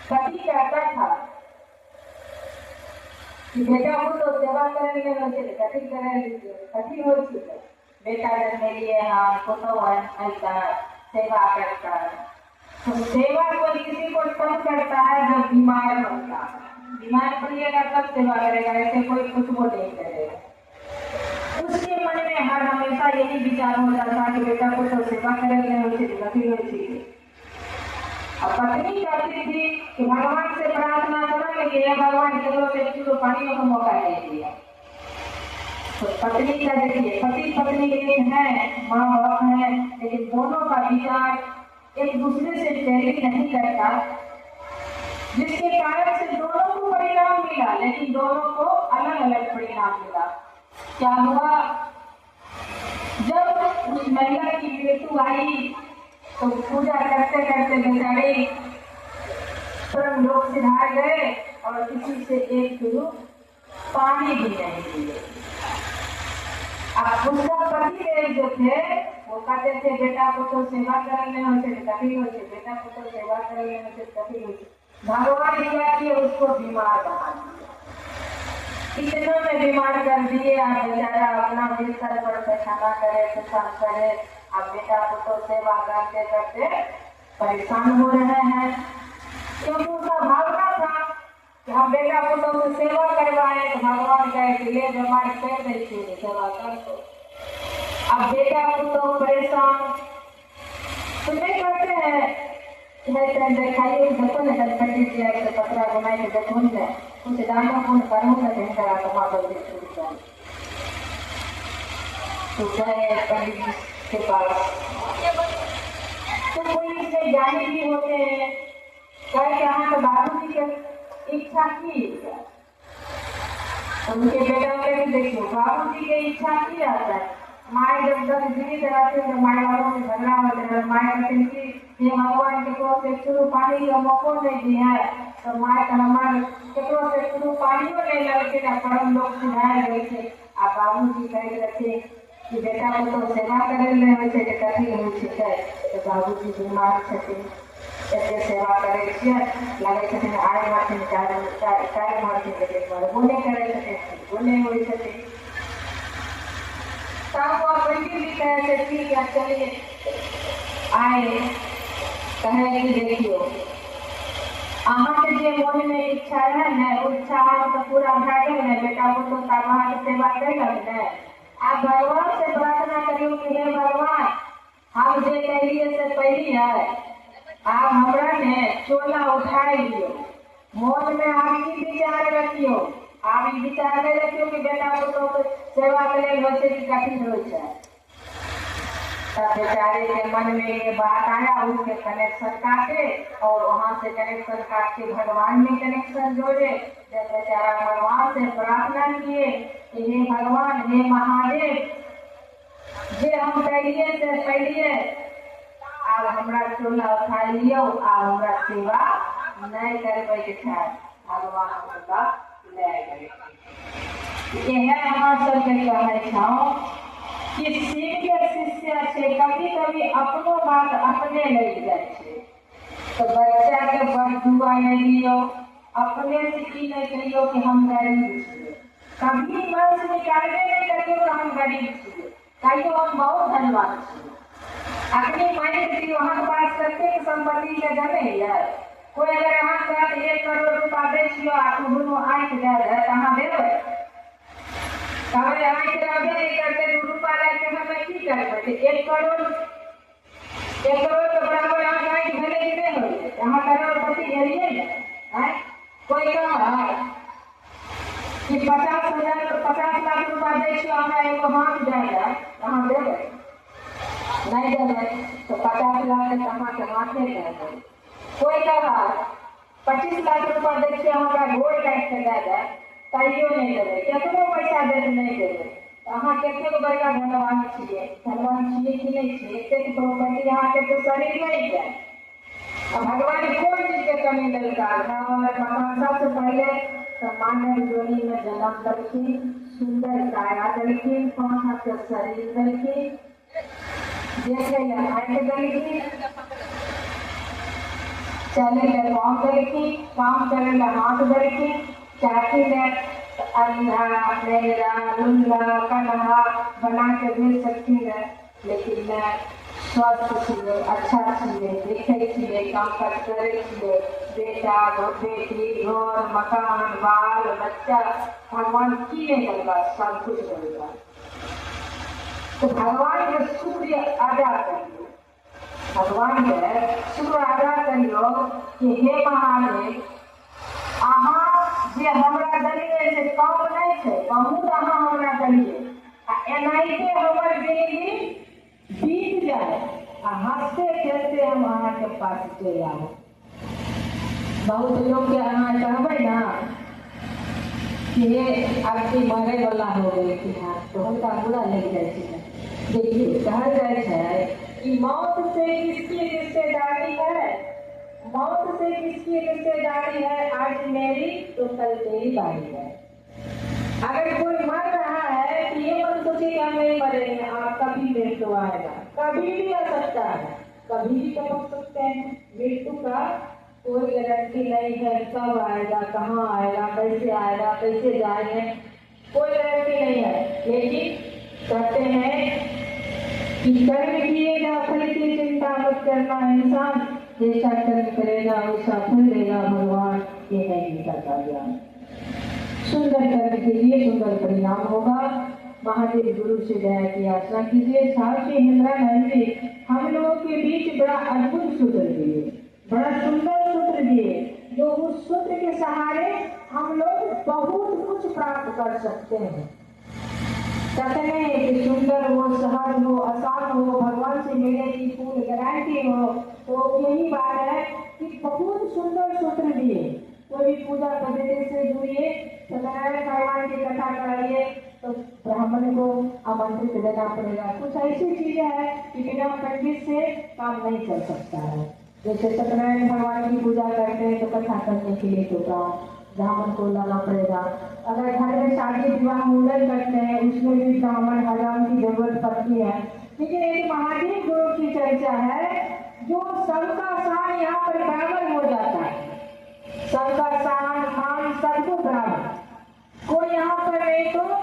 पति कहता था कि बेटा वो तो सेवा करने लगे कथी करे कथी हो बेटा जन्मे लिए हमको तो ऐसा सेवा करता है। तो सेवा कोई किसी को तब करता है जब बीमार होता है, बीमार पड़िएगा तब सेवा करेगा, ऐसे कोई कुछ वो नहीं करेगा। उसके मन में हर हमेशा यही विचार होता था कि बेटा को तो सेवा करेंगे कथी हो चीज। अब पत्नी कहती थी कि भगवान से प्रार्थना करेंगे कि ये भगवान केवल से चूरो पानी का मौका दे दिया। तो पत्नी का देखिए पति पत्नी एक है, माँ बाप है, लेकिन दोनों का विचार एक दूसरे से टैली नहीं करता, जिसके कारण से दोनों को परिणाम मिला, लेकिन दोनों को अलग अलग परिणाम मिला। क्या हुआ, जब उस महिला की मृत्यु आई तो पूजा करते करते बेचारे परम लोक सिधार गए और किसी से एक चुरुक पानी भी नहीं दिए। अब उसका पति जो थे वो कहते थे बेटा को तो सेवा करने होते कभी होते, बेटा को तो सेवा करने होते कभी होते। भगवान क्या किए, उसको बीमार बना दिया, इतना में बीमार कर दिए। आप बेचारा अपना बिस्तर पर पैखाना करे, पेशाब करे, आप बेटा को तो सेवा करते करते परेशान हो रहे हैं, क्योंकि उसका भावना था कि हम बेटा को तो सेवा करवाए। तो भगवान कहे कि ले बीमार कर देते सेवा कर दो। अब बेटा को तो परेशान तो नहीं करते हैं, देखाइए देखो न गणपति जी आए तो पतरा बनाए के देखो न कुछ दाना पुण्य करूँ न कहीं करा तो वहाँ पर छूट जाए। तो गए पंडित जी के पास, तो कोई से ज्ञानी भी होते हैं, कहे यहाँ तो बाबू जी की इच्छा की, उनके बेटा के भी देखिए बाबू जी की इच्छा की जाता है। माए जब तक जीवित रहते हैं तो माए वालों में झगड़ा होते हैं, माए कहते हैं कि ये भगवान केकरो से शुरू पानी का मौको नहीं दिया है, तो माए का हमारे केकरो से शुरू पानियों नहीं लगते ना परम लोग सुधार गए थे। आप बाबू जी कह रखे कि बेटा को तो सेवा करे रहे थे कथी हो, तो बाबू जी बीमार थे, सेवा करे लगे थे आए मार्थिन कार्य मार्थिन लेकिन बोले करे थे बोले हुए थे। तब पंडित भी कहे थे ठीक है चलिए आए, कहे कि देखियो अहाँ के जे मन में इच्छा है न वो इच्छा हम तो पूरा भए गेल न, बेटा को तो अहाँ के सेवा कैलक न। आप भगवान से प्रार्थना करियो कि हे भगवान हम जे कहिए से पहली है, आप हमरा ने चोला उठाई लियो, मन में आप की विचार रखियो, आप ई विचार नहीं रखियो कि बेटा को तो सेवा करे होते कि कठिन हो जाए। तब बेचारे के मन में ये बात आया, उसके कनेक्शन काटे और वहाँ से कनेक्शन काट के भगवान में कनेक्शन जोड़े। जब बेचारा भगवान से प्रार्थना किए कि हे भगवान हे महादेव जे हम कहिए से पहले आप हमरा चोला उठा लियो, आप हमरा सेवा नहीं करबे के छै, भगवान हमरा नहीं करे। यह हमार सबके कहै छौ कि सीनियर शिष्य से कभी कभी अपनो बात अपने लग जाए छे। तो बच्चा के बड़ दुआ नहीं दियो, अपने से की नहीं कहियो कि हम गरीब छिए, कभी मन से निकालने नहीं करियो कि हम गरीब छिए, कहियो हम बहुत धनवान छिए। अपनी माइंड की वहाँ बात करते कि संपत्ति के जमे है कोई अगर अहाँ कहत 1 करोड़ रुपया दे छियो आ दुनू आँख जाए अहाँ देबै, कहबै आँख रहबे नहीं करते 2 रुपया लए के हमें की करबै। 1 करोड़ के बराबर अहाँ आँख भेले कि नहीं होइए, अहाँ करोड़पति भेलिए ने। कोई कह कि 50 लाख रुपया दे छियो हमरा एगो हाथ जाए अहाँ देबै नहीं देवे तो 50 लाख के अहाँ के हाथे देवे। कोई कहा 25 लाख रुपया देखिए हमारा गोड़ काट के दे दे तैयो नहीं देवे, केतनो पैसा दे नहीं देवे। अहाँ केते बड़का धनवान छिए कि नहीं छिए, एतेक प्रॉपर्टी अहाँ के तो शरीर नहीं है। भगवान कोन चीज के कमी देलका, भगवान सबसे पहले मानव योनि में जन्म दलखिन, सुंदर काया दलखिन, 5 हाथ के शरीर दलखिन, जैसे आँख दलखिन, चले पाँव दरकी, काम करे हाथ दरकी, चाची ने अन्ना मेरा लुल्ला कन्हा बना के दे सकती है, लेकिन मैं स्वस्थ छिए, अच्छा छिए, देखे छिए, काम काज करे छिए, बेटा बेटी घर मकान बाल बच्चा भगवान की नहीं करवा सब कुछ करेगा। तो भगवान के शुक्र अदा करिए, भगवान के शुक्र अदा करियो कि हे महादेव अहाँ जे हमरा दलिए से कम नहीं है, बहुत अहाँ हमरा दलिए एनाइते हमर जिंदगी बीत जाए आ हंसते खेलते हम अहाँ के पास चले आए। बहुत लोग के अहाँ कहबै ना कि ये आपकी मरे वाला हो गए कि हाँ तो हुनका बुरा लग जाए छै। देखिए कहल जाए है कि मौत से किसकी रिश्तेदारी है, मौत से किसकी रिश्तेदारी है, आज मेरी तो कल तेरी बारी है। अगर कोई मर रहा है तो ये मत सोचिए कि हम नहीं मरेंगे, आप कभी मृत्यु आएगा, कभी भी आ सकता है, कभी भी टपक सकते हैं। मृत्यु का कोई गारंटी नहीं है, कब आएगा, कहाँ आएगा, कैसे जाएंगे, कोई गारंटी नहीं है। लेकिन कहते हैं कि कर्म किएगा फल की चिंता मत करना, इंसान जैसा कर्म करेगा वैसा फल देगा भगवान, ये है गीता का ज्ञान। सुंदर कर्म कीजिए सुंदर परिणाम होगा। महादेव गुरु से दया की आशा कीजिए। साक्षी इंद्रानंद जी हम लोगों के बीच बड़ा अद्भुत सूत्र दिए, बड़ा सुंदर सूत्र दिए, जो उस सूत्र के सहारे हम लोग बहुत कुछ प्राप्त कर सकते हैं। कहते हैं कि सुंदर हो, सहज हो, आसान हो, भगवान से मिलने की पूर्ण गारंटी हो, तो यही बात है कि बहुत सुंदर सूत्र दिए। कोई भी पूजा पद्धति से जुड़िए, सत्यनारायण भगवान की कथा कराइए तो ब्राह्मण को आमंत्रित देना पड़ेगा। कुछ ऐसी चीजें हैं कि बिना पंडित से काम नहीं चल सकता है। जैसे सत्यनारायण भगवान की पूजा करते हैं तो कथा करने के लिए तो ब्राह्मण को लाना पड़ेगा। अगर घर में शादी विवाह मुंडन करते हैं उसमें भी ब्राह्मण हजाम की जरूरत पड़ती है। लेकिन एक महादेव गुरु की चर्चा है जो सबका स्थान यहाँ पर बराबर हो जाता है, सबका स्थान मान सबको बराबर, कोई यहाँ पर नहीं तो